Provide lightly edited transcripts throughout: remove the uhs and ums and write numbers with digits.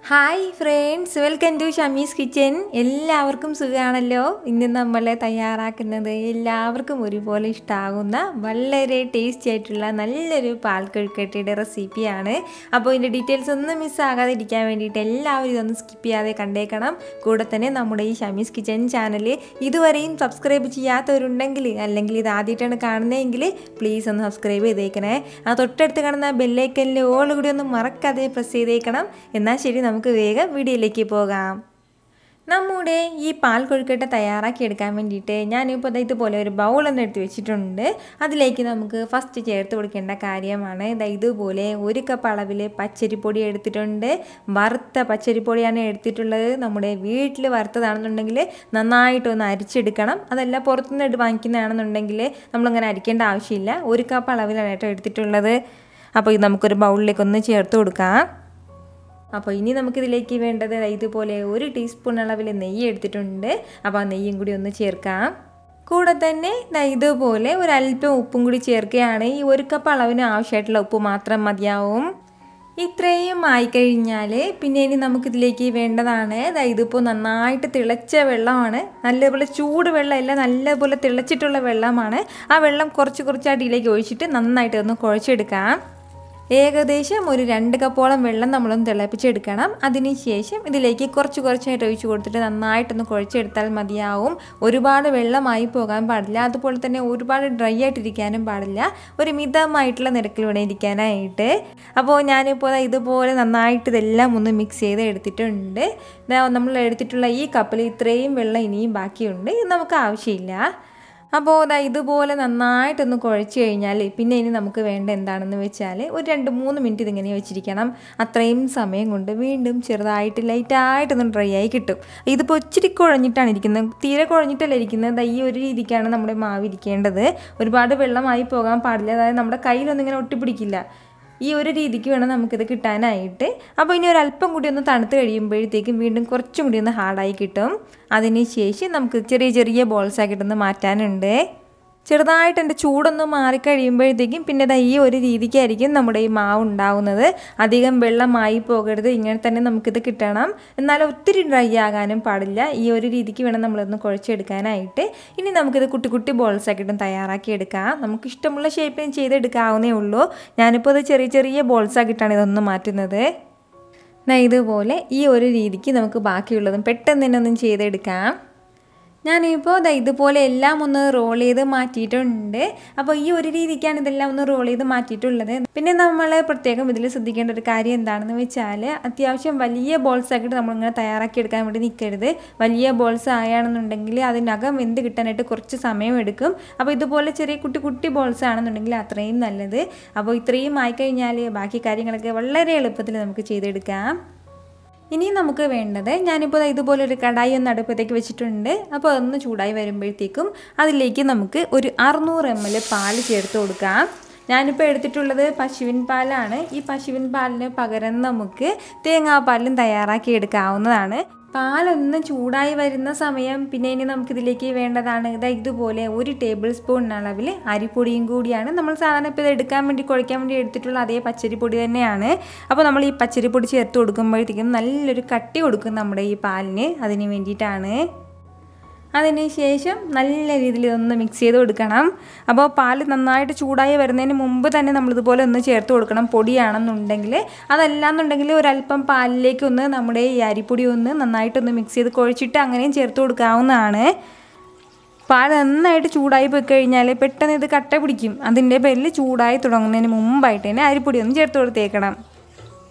Hi friends, welcome to Shamees kitchen. എല്ലാവർക്കും സുഖമാണല്ലോ. ഇന്ന് നമ്മൾ തയ്യാറാക്കുന്നത് എല്ലാവർക്കും ഒരുപോലെ ഇഷ്ടമാകുന്ന വളരെ ടേസ്റ്റി ആയിട്ടുള്ള നല്ലൊരു പാൽ കൊഴുക്കട്ടയുടെ റെസിപ്പിയാണ്. അപ്പോൾ ഇതിൻ്റെ ഡീറ്റെയിൽസ് ഒന്നും മിസ്സാകാതെ ഇരിക്കാൻ വേണ്ടിയിട്ട് എല്ലാവരും ഇതൊന്നും സ്കിപ്പ് ചെയ്യാതെ കണ്ടേക്കണം. കൂടെ തന്നെ നമ്മുടെ ഈ ഷമീസ് കിച്ചൻ ചാനൽ ഇതുവരെയും സബ്സ്ക്രൈബ് ചെയ്യാത്തവരുണ്ടെങ്കിൽ, അല്ലെങ്കിൽ ഇത് ആദ്യമായിട്ടാണ് കാണുന്നതെങ്കിൽ പ്ലീസ് ഒന്ന് സബ്സ്ക്രൈബ് ചെയ്തേക്കണേ. ആ തൊട്ടടുത്ത് കാണുന്ന ബെല്ലൈക്കനിൽ ഓൾ കൂടി ഒന്ന് മറക്കാതെ പ്രസ് ചെയ്തേക്കണം. എന്നാൽ ശരി, നമുക്ക് വേഗം വീഡിയോയിലേക്ക് പോകാം. നമ്മുടെ ഈ പാൽ കൊഴുക്കട്ട തയ്യാറാക്കി എടുക്കാൻ വേണ്ടിയിട്ട് ഞാനിപ്പോൾ ഇതുപോലെ ഒരു ബൗളൊന്നും എടുത്ത് വെച്ചിട്ടുണ്ട്. അതിലേക്ക് നമുക്ക് ഫസ്റ്റ് ചേർത്ത് കൊടുക്കേണ്ട കാര്യമാണ് ഇതുപോലെ 1 കപ്പ് അളവിൽ പച്ചരിപ്പൊടി എടുത്തിട്ടുണ്ട്. വറുത്ത പച്ചരിപ്പൊടിയാണ് എടുത്തിട്ടുള്ളത്. നമ്മുടെ വീട്ടിൽ വറുത്തതാണെന്നുണ്ടെങ്കിൽ നന്നായിട്ടൊന്ന് അരിച്ചെടുക്കണം. അതല്ല പുറത്തുനിന്ന് വാങ്ങിക്കുന്നതാണെന്നുണ്ടെങ്കിൽ നമ്മളങ്ങനെ അരിക്കേണ്ട ആവശ്യമില്ല. 1 കപ്പ് അളവിലാണ് എടുത്തിട്ടുള്ളത്. അപ്പോൾ ഇത് നമുക്കൊരു ബൗളിലേക്കൊന്ന് ചേർത്ത് കൊടുക്കാം. അപ്പോൾ ഇനി നമുക്കിതിലേക്ക് വേണ്ടത് ഇതുപോലെ 1 ടീസ്പൂൺ അളവിൽ നെയ്യ് എടുത്തിട്ടുണ്ട്. അപ്പോൾ ആ നെയ്യും കൂടി ഒന്ന് ചേർക്കാം. കൂടെ തന്നെ ഇതുപോലെ ഒരല്പം ഉപ്പും കൂടി ചേർക്കുകയാണ്. ഈ 1 കപ്പ് അളവിന് ആവശ്യമായിട്ടുള്ള ഉപ്പ് മാത്രം മതിയാവും. ഇത്രയും ആയിക്കഴിഞ്ഞാൽ പിന്നെ ഇനി നമുക്കിതിലേക്ക് വേണ്ടതാണ് ഇതിപ്പോൾ നന്നായിട്ട് തിളച്ച വെള്ളമാണ്. നല്ലപോലെ ചൂട് വെള്ളമല്ല, നല്ലപോലെ തിളച്ചിട്ടുള്ള വെള്ളമാണ്. ആ വെള്ളം കുറച്ച് അടിയിലേക്ക് ഒഴിച്ചിട്ട് നന്നായിട്ട് ഒന്ന് കുഴച്ചെടുക്കാം. ഏകദേശം ഒരു 2 കപ്പോളം വെള്ളം നമ്മളൊന്ന് തിളപ്പിച്ചെടുക്കണം. അതിനുശേഷം ഇതിലേക്ക് കുറച്ചായിട്ട് ഒഴിച്ച് കൊടുത്തിട്ട് നന്നായിട്ടൊന്ന് കുഴച്ചെടുത്താൽ മതിയാവും. ഒരുപാട് വെള്ളമായി പോകാൻ പാടില്ല, അതുപോലെ തന്നെ ഒരുപാട് ഡ്രൈ ആയിട്ടിരിക്കാനും പാടില്ല. ഒരു മിതമായിട്ടുള്ള നിരക്കിൽ വേണം ഇരിക്കാനായിട്ട്. അപ്പോൾ ഞാനിപ്പോൾ ഇതുപോലെ നന്നായിട്ട് ഇതെല്ലാം ഒന്ന് മിക്സ് ചെയ്ത് എടുത്തിട്ടുണ്ട്. നമ്മൾ എടുത്തിട്ടുള്ള ഈ കപ്പിൽ ഇത്രയും വെള്ളം ഇനിയും ബാക്കിയുണ്ട്. ഇത് നമുക്ക് ആവശ്യമില്ല. അപ്പോൾ ഇതുപോലെ നന്നായിട്ടൊന്ന് കുഴച്ച് കഴിഞ്ഞാൽ പിന്നെ ഇനി നമുക്ക് വേണ്ട എന്താണെന്ന് വെച്ചാൽ ഒരു 2-3 മിനിറ്റ് ഇതിങ്ങനെ വെച്ചിരിക്കണം. അത്രയും സമയം കൊണ്ട് വീണ്ടും ചെറുതായിട്ട് ലൈറ്റായിട്ടൊന്ന് ഡ്രൈ ആയി കിട്ടും. ഇതിപ്പോൾ ഇച്ചിരി കുഴഞ്ഞിട്ടാണ് ഇരിക്കുന്നത്, തീരെ കുഴഞ്ഞിട്ടല്ല ഇരിക്കുന്നത്. ഈ ഒരു രീതിക്കാണ് നമ്മുടെ മാവ് ഇരിക്കേണ്ടത്. ഒരുപാട് വെള്ളമായി പോകാൻ പാടില്ല. അതായത് നമ്മുടെ കയ്യിലൊന്നും ഇങ്ങനെ ഒട്ടിപ്പിടിക്കില്ല. ഈ ഒരു രീതിക്ക് വേണം നമുക്കിത് കിട്ടാനായിട്ട്. അപ്പോൾ ഇനി ഒരല്പം കൂടി ഒന്ന് തണുത്ത് കഴിയുമ്പോഴത്തേക്കും വീണ്ടും കുറച്ചും കൂടി ഒന്ന് ഹാർഡായി കിട്ടും. അതിന് ശേഷം നമുക്ക് ചെറിയ ബോൾസ് ആക്കിയിട്ടൊന്ന് മാറ്റാനുണ്ട്. ചെറുതായിട്ട് എൻ്റെ ചൂടൊന്ന് മാറിക്കഴിയുമ്പോഴത്തേക്കും പിന്നെ ഈ ഒരു രീതിക്കായിരിക്കും നമ്മുടെ ഈ മാവ് ഉണ്ടാവുന്നത്. അധികം വെള്ളമായി പോകരുത്, ഇങ്ങനെ തന്നെ നമുക്കിത് കിട്ടണം. എന്നാൽ ഒത്തിരി ഡ്രൈ ആകാനും പാടില്ല. ഈ ഒരു രീതിക്ക് വേണം നമ്മളൊന്ന് കുഴച്ചെടുക്കാനായിട്ട്. ഇനി നമുക്കിത് കുട്ടി ബോൾസ് ആക്കിയിട്ടും തയ്യാറാക്കി എടുക്കാം. നമുക്ക് ഇഷ്ടമുള്ള ഷേപ്പിൽ ചെയ്തെടുക്കാവുന്നേ ഉള്ളൂ. ഞാനിപ്പോൾ ഇത് ചെറിയ ബോൾസ് ആക്കിയിട്ടാണ് ഇതൊന്ന് മാറ്റുന്നത്. ഇതുപോലെ ഈ ഒരു രീതിക്ക് നമുക്ക് ബാക്കിയുള്ളതും പെട്ടെന്ന് തന്നെ ഒന്നും ചെയ്തെടുക്കാം. ഞാനിപ്പോൾ ഇതുപോലെ എല്ലാം ഒന്ന് റോൾ ചെയ്ത് മാറ്റിയിട്ടുണ്ട്. അപ്പോൾ ഈ ഒരു രീതിക്കാണ് ഇതെല്ലാം ഒന്ന് റോൾ ചെയ്ത് മാറ്റിയിട്ടുള്ളത്. പിന്നെ നമ്മൾ പ്രത്യേകം ഇതിൽ ശ്രദ്ധിക്കേണ്ട ഒരു കാര്യം എന്താണെന്ന് വെച്ചാൽ അത്യാവശ്യം വലിയ ബോൾസ് ആക്കിയിട്ട് നമ്മളിങ്ങനെ തയ്യാറാക്കി എടുക്കാൻ വേണ്ടി നിൽക്കരുത്. വലിയ ബോൾസ് ആയാണെന്നുണ്ടെങ്കിൽ അതിനകം വെന്ത് കിട്ടാനായിട്ട് കുറച്ച് സമയം എടുക്കും. അപ്പോൾ ഇതുപോലെ ചെറിയ കുട്ടി ബോൾസ് ആണെന്നുണ്ടെങ്കിൽ അത്രയും നല്ലത്. അപ്പോൾ ഇത്രയും ആയിക്കഴിഞ്ഞാൽ ബാക്കി കാര്യങ്ങളൊക്കെ വളരെ എളുപ്പത്തിൽ നമുക്ക് ചെയ്തെടുക്കാം. ഇനി നമുക്ക് വേണ്ടത്, ഞാനിപ്പോൾ ഇതുപോലെ ഒരു കടായി ഒന്ന് അടുപ്പത്തേക്ക് വെച്ചിട്ടുണ്ട്. അപ്പോൾ അതൊന്ന് ചൂടായി വരുമ്പോഴത്തേക്കും അതിലേക്ക് നമുക്ക് ഒരു 600 ml പാൽ ചേർത്ത് കൊടുക്കാം. ഞാനിപ്പോൾ എടുത്തിട്ടുള്ളത് പശുവിൻ പാലാണ്. ഈ പശുവിൻ പാലിന് പകരം നമുക്ക് തേങ്ങാപ്പാലും തയ്യാറാക്കി എടുക്കാവുന്നതാണ്. പാലൊന്ന് ചൂടായി വരുന്ന സമയം പിന്നെ ഇനി നമുക്കിതിലേക്ക് വേണ്ടതാണ് ഇതുപോലെ 1 ടേബിൾ സ്പൂൺ അളവിൽ അരിപ്പൊടിയും കൂടിയാണ്. നമ്മൾ സാധാരണ ഇപ്പോൾ ഇത് എടുക്കാൻ വേണ്ടി കുഴയ്ക്കാൻ വേണ്ടി എടുത്തിട്ടുള്ള അതേ പച്ചരിപ്പൊടി തന്നെയാണ്. അപ്പോൾ നമ്മൾ ഈ പച്ചരിപ്പൊടി ചേർത്ത് കൊടുക്കുമ്പോഴത്തേക്കും നല്ലൊരു കട്ടി കൊടുക്കും നമ്മുടെ ഈ പാലിന്. അതിന് വേണ്ടിയിട്ടാണ്. അതിനുശേഷം നല്ല രീതിയിൽ ഇതൊന്ന് മിക്സ് ചെയ്ത് കൊടുക്കണം. അപ്പോൾ പാൽ നന്നായിട്ട് ചൂടായി വരുന്നതിന് മുമ്പ് തന്നെ നമ്മളിതുപോലെ ഒന്ന് ചേർത്ത് കൊടുക്കണം, പൊടിയാണെന്നുണ്ടെങ്കിൽ. അതല്ലാന്നുണ്ടെങ്കിൽ ഒരല്പം പാലിലേക്ക് ഒന്ന് നമ്മുടെ ഈ അരിപ്പൊടി ഒന്ന് നന്നായിട്ടൊന്ന് മിക്സ് ചെയ്ത് കുഴച്ചിട്ട് അങ്ങനെയും ചേർത്ത് കൊടുക്കാവുന്നതാണ്. പാൽ നന്നായിട്ട് ചൂടായി പോയി കഴിഞ്ഞാൽ പെട്ടെന്ന് ഇത് കട്ട പിടിക്കും. അതിൻ്റെ പേരിൽ ചൂടായി തുടങ്ങുന്നതിന് മുമ്പായിട്ട് തന്നെ അരിപ്പൊടി ഒന്ന് ചേർത്ത് കൊടുത്തേക്കണം.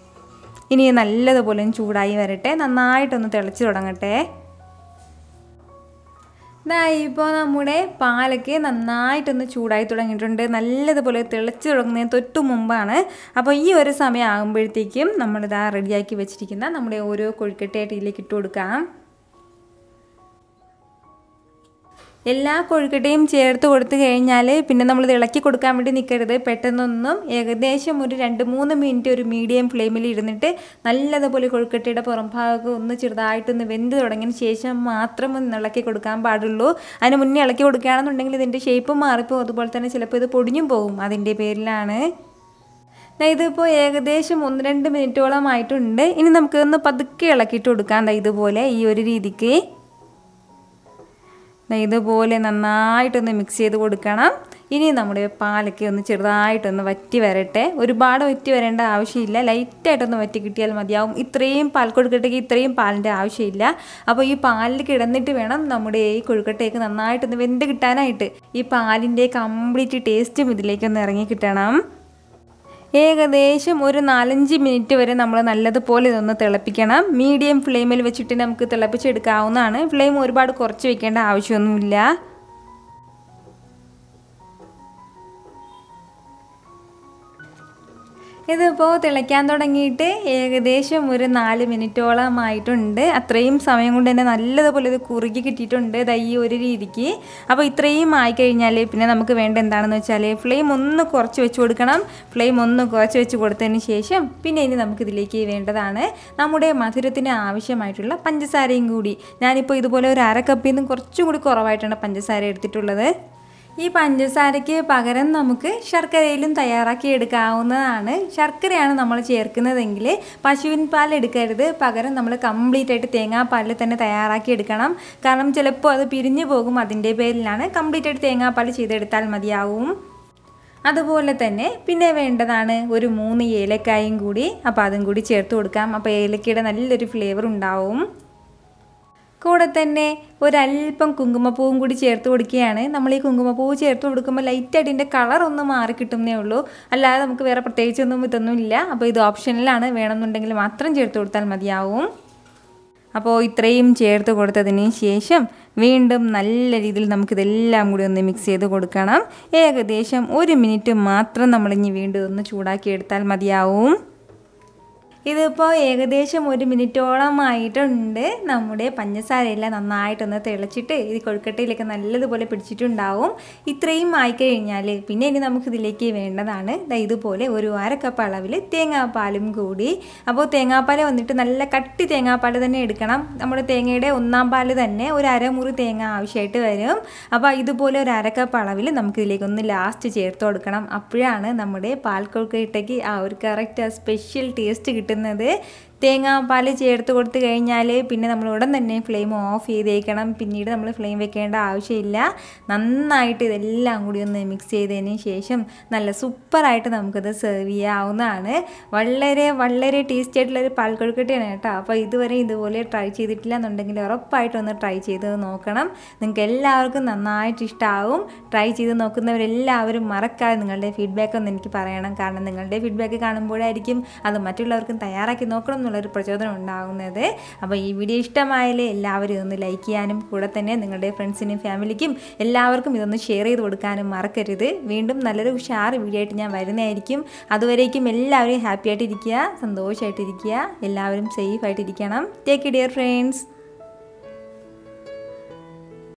ഇനി നല്ലതുപോലെ ചൂടായി വരട്ടെ, നന്നായിട്ടൊന്ന് തിളച്ച് തുടങ്ങട്ടെ. ഇപ്പോൾ നമ്മുടെ പാലൊക്കെ നന്നായിട്ടൊന്ന് ചൂടായി തുടങ്ങിയിട്ടുണ്ട്. നല്ലതുപോലെ തിളച്ച് തുടങ്ങുന്നതിന് തൊട്ട് മുമ്പാണ്. അപ്പോൾ ഈ ഒരു സമയം ആകുമ്പോഴത്തേക്കും നമ്മളിതാ റെഡിയാക്കി വെച്ചിരിക്കുന്ന നമ്മുടെ ഓരോ കൊഴുക്കട്ടയായിട്ട് ഇതിലേക്ക് ഇട്ട് കൊടുക്കാം. എല്ലാ കൊഴുക്കട്ടയും ചേർത്ത് കൊടുത്തു കഴിഞ്ഞാൽ പിന്നെ നമ്മളിത് ഇളക്കി കൊടുക്കാൻ വേണ്ടി നിൽക്കരുത്. പെട്ടെന്നൊന്നും ഏകദേശം ഒരു 2-3 മിനിറ്റ് ഒരു മീഡിയം ഫ്ലെയിമിൽ ഇരുന്നിട്ട് നല്ലതുപോലെ കൊഴുക്കട്ടയുടെ പുറം ഭാഗം ഒന്ന് ചെറുതായിട്ടൊന്ന് വെന്ത് തുടങ്ങിയതിന് ശേഷം മാത്രം ഒന്ന് ഇളക്കി കൊടുക്കാൻ പാടുള്ളൂ. അതിന് മുന്നേ ഇളക്കി കൊടുക്കുകയാണെന്നുണ്ടെങ്കിൽ ഇതിൻ്റെ ഷേപ്പ് മാറിപ്പോകും. അതുപോലെ തന്നെ ചിലപ്പോൾ ഇത് പൊടിഞ്ഞും പോകും. അതിൻ്റെ പേരിലാണ് ഇതിപ്പോൾ ഏകദേശം 1-2 മിനിറ്റോളമായിട്ടുണ്ട്. ഇനി നമുക്കൊന്ന് പതുക്കെ ഇളക്കിയിട്ട് കൊടുക്കാം. ഇതുപോലെ ഈ ഒരു രീതിക്ക് ഇതുപോലെ നന്നായിട്ടൊന്ന് മിക്സ് ചെയ്ത് കൊടുക്കണം. ഇനി നമ്മുടെ പാലൊക്കെ ഒന്ന് ചെറുതായിട്ടൊന്ന് വറ്റി വരട്ടെ. ഒരുപാട് വറ്റി വരേണ്ട ആവശ്യമില്ല, ലൈറ്റായിട്ടൊന്ന് വറ്റി കിട്ടിയാൽ മതിയാവും. ഇത്രയും പാൽ കൊഴുക്കട്ടയ്ക്ക് ഇത്രയും പാലിൻ്റെ ആവശ്യമില്ല. അപ്പോൾ ഈ പാലിൽ കിടന്നിട്ട് വേണം നമ്മുടെ ഈ കൊഴുക്കട്ടയ്ക്ക് നന്നായിട്ടൊന്ന് വെന്ത് കിട്ടാനായിട്ട്. ഈ പാലിൻ്റെ കംപ്ലീറ്റ് ടേസ്റ്റും ഇതിലേക്കൊന്ന് ഇറങ്ങി കിട്ടണം. ഏകദേശം ഒരു 4-5 മിനിറ്റ് വരെ നമ്മൾ നല്ലതുപോലെ ഇതൊന്ന് തിളപ്പിക്കണം. മീഡിയം ഫ്ലെയിമിൽ വെച്ചിട്ട് നമുക്ക് തിളപ്പിച്ചെടുക്കാവുന്നതാണ്. ഫ്ലെയിം ഒരുപാട് കുറച്ച് വെക്കേണ്ട ആവശ്യമൊന്നുമില്ല. ഇതിപ്പോൾ തിളയ്ക്കാൻ തുടങ്ങിയിട്ട് ഏകദേശം ഒരു 4 മിനിറ്റോളമായിട്ടുണ്ട്. അത്രയും സമയം കൊണ്ട് തന്നെ നല്ലതുപോലെ ഇത് കുറുകി കിട്ടിയിട്ടുണ്ട് ഈ ഒരു രീതിക്ക്. അപ്പോൾ ഇത്രയും ആയിക്കഴിഞ്ഞാൽ പിന്നെ നമുക്ക് വേണ്ട എന്താണെന്ന് വെച്ചാൽ ഫ്ലെയിം ഒന്ന് കുറച്ച് വെച്ച് കൊടുക്കണം. ഫ്ലെയിം ഒന്ന് കുറച്ച് വെച്ച് കൊടുത്തതിന് ശേഷം പിന്നെ ഇനി നമുക്കിതിലേക്ക് വേണ്ടതാണ് നമ്മുടെ മധുരത്തിന് ആവശ്യമായിട്ടുള്ള പഞ്ചസാരയും കൂടി. ഞാനിപ്പോൾ ഇതുപോലെ ഒരു 1/2 കപ്പിൽ നിന്ന് കുറച്ചും കൂടി കുറവായിട്ടാണ് പഞ്ചസാര എടുത്തിട്ടുള്ളത്. ഈ പഞ്ചസാരയ്ക്ക് പകരം നമുക്ക് ശർക്കരയിലും തയ്യാറാക്കി എടുക്കാവുന്നതാണ്. ശർക്കരയാണ് നമ്മൾ ചേർക്കുന്നതെങ്കിൽ പശുവിൻ പാൽ എടുക്കരുത്. പകരം നമ്മൾ കംപ്ലീറ്റ് ആയിട്ട് തേങ്ങാപ്പാലിൽ തന്നെ തയ്യാറാക്കി എടുക്കണം. കാരണം ചിലപ്പോൾ അത് പിരിഞ്ഞു പോകും. അതിൻ്റെ പേരിലാണ് കംപ്ലീറ്റ് ആയിട്ട് തേങ്ങാപ്പാൽ ചെയ്തെടുത്താൽ മതിയാവും. അതുപോലെ തന്നെ പിന്നെ വേണ്ടതാണ് ഒരു 3 ഏലക്കായും കൂടി. അപ്പോൾ അതും കൂടി ചേർത്ത് കൊടുക്കാം. അപ്പോൾ ഏലക്കയുടെ നല്ലൊരു ഫ്ലേവർ ഉണ്ടാവും. കൂടെ തന്നെ ഒരല്പം കുങ്കുമപ്പൂവും കൂടി ചേർത്ത് കൊടുക്കുകയാണ്. നമ്മൾ ഈ കുങ്കുമപ്പൂവ് ചേർത്ത് കൊടുക്കുമ്പോൾ ലൈറ്റായിട്ട് ഇതിൻ്റെ കളർ ഒന്ന് മാറി കിട്ടുന്നേ ഉള്ളൂ. അല്ലാതെ നമുക്ക് വേറെ പ്രത്യേകിച്ചൊന്നും ഇതൊന്നും ഇല്ല. അപ്പോൾ ഇത് ഓപ്ഷനിലാണ്, വേണമെന്നുണ്ടെങ്കിൽ മാത്രം ചേർത്ത് കൊടുത്താൽ മതിയാവും. അപ്പോൾ ഇത്രയും ചേർത്ത് കൊടുത്തതിന് ശേഷം വീണ്ടും നല്ല രീതിയിൽ നമുക്കിതെല്ലാം കൂടി ഒന്ന് മിക്സ് ചെയ്ത് കൊടുക്കണം. ഏകദേശം 1 മിനിറ്റ് മാത്രം നമ്മളിനി വീണ്ടും ഒന്ന് ചൂടാക്കി എടുത്താൽ മതിയാവും. ഇതിപ്പോൾ ഏകദേശം 1 മിനിറ്റോളമായിട്ടുണ്ട്. നമ്മുടെ പഞ്ചസാരയെല്ലാം നന്നായിട്ടൊന്ന് തിളച്ചിട്ട് ഇത് കൊഴുക്കട്ടയിലേക്ക് നല്ലതുപോലെ പിടിച്ചിട്ടുണ്ടാവും. ഇത്രയും ആയിക്കഴിഞ്ഞാൽ പിന്നെ ഇനി നമുക്കിതിലേക്ക് വേണ്ടതാണ് ഇതുപോലെ ഒരു 1/2 കപ്പ് അളവിൽ തേങ്ങാപ്പാലും കൂടി. അപ്പോൾ തേങ്ങാപ്പാൽ വന്നിട്ട് നല്ല കട്ടി തേങ്ങാപ്പാൽ തന്നെ എടുക്കണം. നമ്മുടെ തേങ്ങയുടെ 1-ാം പാൽ തന്നെ ഒരു 1/2 മുറി തേങ്ങ ആവശ്യമായിട്ട് വരും. അപ്പോൾ ഇതുപോലെ ഒരു 1/2 കപ്പ് അളവിൽ നമുക്കിതിലേക്കൊന്ന് ലാസ്റ്റ് ചേർത്ത് കൊടുക്കണം. അപ്പോഴാണ് നമ്മുടെ പാൽ കൊഴുക്കട്ടയ്ക്ക് ആ ഒരു കറക്റ്റ് സ്പെഷ്യൽ ടേസ്റ്റ് കിട്ടുന്നത്. തേങ്ങാപ്പാൽ ചേർത്ത് കൊടുത്തു കഴിഞ്ഞാൽ പിന്നെ നമ്മൾ ഉടൻ തന്നെ ഫ്ലെയിം ഓഫ് ചെയ്തേക്കണം. പിന്നീട് നമ്മൾ ഫ്ലെയിം വെക്കേണ്ട ആവശ്യമില്ല. നന്നായിട്ട് ഇതെല്ലാം കൂടി ഒന്ന് മിക്സ് ചെയ്തതിന് ശേഷം നല്ല സൂപ്പറായിട്ട് നമുക്കത് സെർവ് ചെയ്യാവുന്നതാണ്. വളരെ വളരെ ടേസ്റ്റി ആയിട്ടുള്ളൊരു പാൽ കൊഴുക്കട്ടയാണ് കേട്ടോ. അപ്പോൾ ഇതുവരെ ഇതുപോലെ ട്രൈ ചെയ്തിട്ടില്ല എന്നുണ്ടെങ്കിൽ ഉറപ്പായിട്ടൊന്ന് ട്രൈ ചെയ്ത് നോക്കണം. നിങ്ങൾക്ക് എല്ലാവർക്കും നന്നായിട്ട് ഇഷ്ടമാവും. ട്രൈ ചെയ്ത് നോക്കുന്നവരെല്ലാവരും മറക്കാതെ നിങ്ങളുടെ ഫീഡ്ബാക്ക് ഒന്ന് എനിക്ക് പറയണം. കാരണം നിങ്ങളുടെ ഫീഡ്ബാക്ക് കാണുമ്പോഴായിരിക്കും അത് മറ്റുള്ളവർക്കും തയ്യാറാക്കി നോക്കണം എന്നുള്ളൊരു പ്രചോദനം ഉണ്ടാകുന്നത്. അപ്പോൾ ഈ വീഡിയോ ഇഷ്ടമായാൽ എല്ലാവരും ഇതൊന്ന് ലൈക്ക് ചെയ്യാനും കൂടെ തന്നെ നിങ്ങളുടെ ഫ്രണ്ട്സിനും ഫാമിലിക്കും എല്ലാവർക്കും ഇതൊന്ന് ഷെയർ ചെയ്ത് കൊടുക്കാനും മറക്കരുത്. വീണ്ടും നല്ലൊരു ഉഷാർ വീഡിയോ ആയിട്ട് ഞാൻ വരുന്നതായിരിക്കും. അതുവരേക്കും എല്ലാവരും ഹാപ്പി ആയിട്ടിരിക്കുക, സന്തോഷമായിട്ടിരിക്കുക, എല്ലാവരും സേഫ് ആയിട്ടിരിക്കണം. Take care friends.